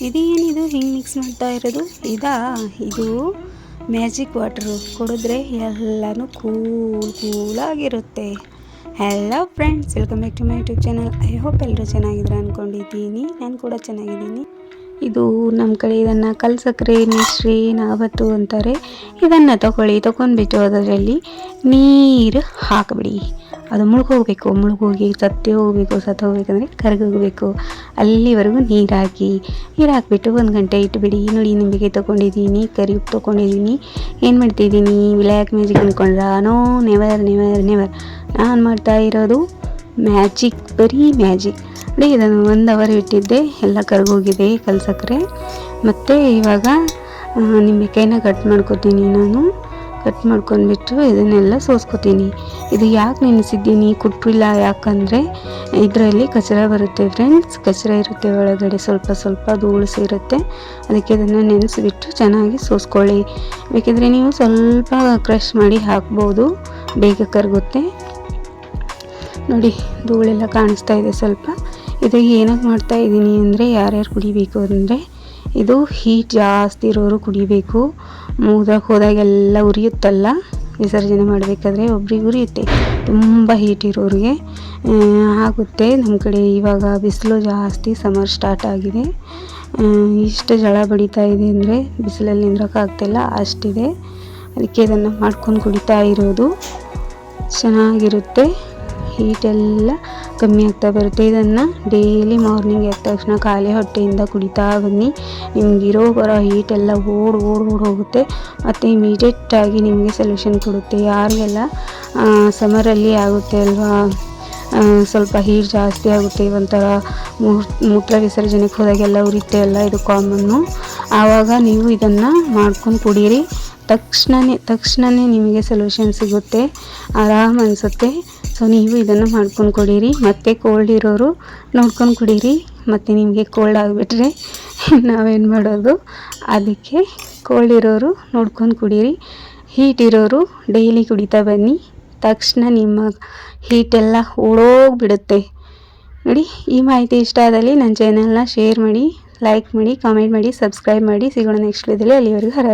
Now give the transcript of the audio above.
ಇದೇನಿದು ಹಿಂಗೆ ಮಿಕ್ಸ್ ಮಾಡ್ತಾ ಇರೋದು? ಇದು ಮ್ಯಾಜಿಕ್ ವಾಟರು. ಕುಡಿದ್ರೆ ಎಲ್ಲನೂ ಕೂಲಾಗಿರುತ್ತೆ. Hello friends, welcome back to my YouTube channel. I hope ಎಲ್ಲರೂ ಚೆನ್ನಾಗಿದ್ರೆ ಅಂದ್ಕೊಂಡಿದ್ದೀನಿ. ನಾನು ಕೂಡ ಚೆನ್ನಾಗಿದ್ದೀನಿ. ಇದು ನಮ್ಮ ಕಡೆ ಇದನ್ನು ಕಲ್ಸಕ್ರೆ, ಮಿಶ್ರಿ, ನಾವತ್ತು ಅಂತಾರೆ. ಇದನ್ನು ತೊಗೊಂಡ್ಬಿಟ್ಟು ಅದರಲ್ಲಿ ನೀರು ಹಾಕಿಬಿಡಿ. ಅದು ಮುಳುಗೋಗಿ ಸತ್ತು ಹೋಗ್ಬೇಕಂದ್ರೆ ಕರಗೋಗಬೇಕು. ಅಲ್ಲಿವರೆಗೂ ನೀರು ಹಾಕಿಬಿಟ್ಟು 1 ಗಂಟೆ ಇಟ್ಟುಬಿಡಿ. ನೋಡಿ, ನಿಮಗೆ ತೊಗೊಂಡಿದ್ದೀನಿ, ಕರಿ ಉಪ್ಪು ತೊಗೊಂಡಿದ್ದೀನಿ. ಏನು ಮಾಡ್ತಿದ್ದೀನಿ? ಬ್ಲ್ಯಾಕ್ ಮ್ಯಾಜಿಕ್ ಅಂದ್ಕೊಂಡ್ರಾ? No, never. ನಾನು ಮಾಡ್ತಾ ಇರೋದು ಮ್ಯಾಜಿಕ್, ಬರೀ ಮ್ಯಾಜಿಕ್. ನೋಡಿ, ಇದನ್ನು 1 ಅವರ್ ಇಟ್ಟಿದ್ದೆ, ಎಲ್ಲ ಕರಗೋಗಿದೆ ಕಲ್ಸಕ್ರೆ. ಮತ್ತು ಇವಾಗ ನಿಂಬೆಕಾಯಿನ ಕಟ್ ಮಾಡ್ಕೊತೀನಿ. ನಾನು ಕಟ್ ಮಾಡ್ಕೊಂಡ್ಬಿಟ್ಟು ಇದನ್ನೆಲ್ಲ ಸೋಸ್ಕೊತೀನಿ. ಇದು ಯಾಕೆ ನೆನೆಸಿದ್ದೀನಿ ಕುಟ್ಟಿಲ್ಲ, ಯಾಕಂದರೆ ಇದರಲ್ಲಿ ಕಚರ ಬರುತ್ತೆ ಫ್ರೆಂಡ್ಸ್. ಕಚರ ಇರುತ್ತೆ ಒಳಗಡೆ, ಸ್ವಲ್ಪ ಧೂಳು ಇರುತ್ತೆ. ಅದಕ್ಕೆ ಇದನ್ನು ನೆನೆಸಿಬಿಟ್ಟು ಚೆನ್ನಾಗಿ ಸೋಸ್ಕೊಳ್ಳಿ. ಬೇಕಿದ್ರೆ ನೀವು ಸ್ವಲ್ಪ ಕ್ರಷ್ ಮಾಡಿ ಹಾಕ್ಬೋದು, ಬೇಗ ಕರಗುತ್ತೆ. ನೋಡಿ, ಧೂಳೆಲ್ಲ ಕಾಣಿಸ್ತಾ ಇದೆ ಸ್ವಲ್ಪ. ಇದು ಏನಕ್ಕೆ ಮಾಡ್ತಾ ಇದ್ದೀನಿ ಅಂದರೆ, ಯಾರ್ಯಾರು ಕುಡಿಬೇಕು ಅಂದರೆ, ಇದು ಹೀಟ್ ಜಾಸ್ತಿ ಇರೋರು ಕುಡಿಬೇಕು. ಮೂತ್ರಕ್ಕೆ ಹೋದಾಗೆಲ್ಲ ಉರಿಯುತ್ತಲ್ಲ, ವಿಸರ್ಜನೆ ಮಾಡಬೇಕಾದ್ರೆ ಒಬ್ರಿಗೆ ಉರಿಯುತ್ತೆ. ತುಂಬ ಹೀಟ್ ಇರೋರಿಗೆ ಆಗುತ್ತೆ. ನಮ್ಮ ಕಡೆ ಇವಾಗ ಬಿಸಿಲು ಜಾಸ್ತಿ, ಸಮರ್ ಸ್ಟಾರ್ಟ್ ಆಗಿದೆ. ಇಷ್ಟು ಜಳ ಬಡಿತಾ ಇದೆ ಅಂದರೆ ಬಿಸಿಲಲ್ಲಿ ನಿಂದ್ರೋಕ್ಕಾಗ್ತಿಲ್ಲ, ಅಷ್ಟಿದೆ. ಅದಕ್ಕೆ ಇದನ್ನು ಮಾಡ್ಕೊಂಡು ಕುಡಿತಾ ಇರೋದು ಚೆನ್ನಾಗಿರುತ್ತೆ. ಹೀಟೆಲ್ಲ ಕಮ್ಮಿ ಆಗ್ತಾ ಬರುತ್ತೆ. ಇದನ್ನು ಡೈಲಿ ಮಾರ್ನಿಂಗ್ ಎದ್ದ ತಕ್ಷಣ ಖಾಲಿ ಹೊಟ್ಟೆಯಿಂದ ಕುಡಿತಾ ಬನ್ನಿ. ನಿಮಗಿರೋ ಬರೋ ಹೀಟೆಲ್ಲ ಓಡ್ ಹೋಗುತ್ತೆ. ಮತ್ತು ಇಮಿಡಿಯೇಟಾಗಿ ನಿಮಗೆ ಸೊಲ್ಯೂಷನ್ ಕೊಡುತ್ತೆ. ಯಾರಿಗೆಲ್ಲ ಸಮರಲ್ಲಿ ಆಗುತ್ತೆ ಅಲ್ವಾ, ಸ್ವಲ್ಪ ಹೀಟ್ ಜಾಸ್ತಿ ಆಗುತ್ತೆ, ಒಂಥರ ಮೂತ್ರ ವಿಸರ್ಜನೆಗೆ ಹೋದಾಗೆಲ್ಲ ಉರಿತೆ ಅಲ್ಲ, ಇದು ಕಾಮನ್ನು. ಆವಾಗ ನೀವು ಇದನ್ನು ಮಾಡ್ಕೊಂಡು ಕುಡೀರಿ. ತಕ್ಷಣವೇ ನಿಮಗೆ ಸೊಲ್ಯೂಷನ್ ಸಿಗುತ್ತೆ, ಆರಾಮ್ ಅನಿಸುತ್ತೆ. ಸೊ ನೀವು ಇದನ್ನು ಮಾಡ್ಕೊಂಡು ಕುಡೀರಿ. ಮತ್ತು ಕೋಲ್ಡ್ ಇರೋರು ನೋಡ್ಕೊಂಡು ಕುಡೀರಿ. ಮತ್ತು ನಿಮಗೆ ಕೋಲ್ಡ್ ಆಗಿಬಿಟ್ರೆ ನಾವೇನು ಮಾಡೋದು? ಅದಕ್ಕೆ ಕೋಲ್ಡ್ ಇರೋರು ನೋಡ್ಕೊಂಡು ಕುಡೀರಿ. ಹೀಟ್ ಇರೋರು ಡೈಲಿ ಕುಡಿತಾ ಬನ್ನಿ. ತಕ್ಷಣ ನಿಮ್ಮ ಹೀಟೆಲ್ಲ ಓಡೋಗ್ಬಿಡುತ್ತೆ. ನೋಡಿ, ಈ ಮಾಹಿತಿ ಇಷ್ಟ ಆದಲ್ಲಿ ನನ್ನ ಚಾನಲ್ನ ಶೇರ್ ಮಾಡಿ, ಲೈಕ್ ಮಾಡಿ, ಕಾಮೆಂಟ್ ಮಾಡಿ, ಸಬ್ಸ್ಕ್ರೈಬ್ ಮಾಡಿ. ಸಿಗೋಣ ನೆಕ್ಸ್ಟ್ ವಿಡಿಯೋದಲ್ಲಿ. ಅಲ್ಲಿವರೆಗೂ ಹರ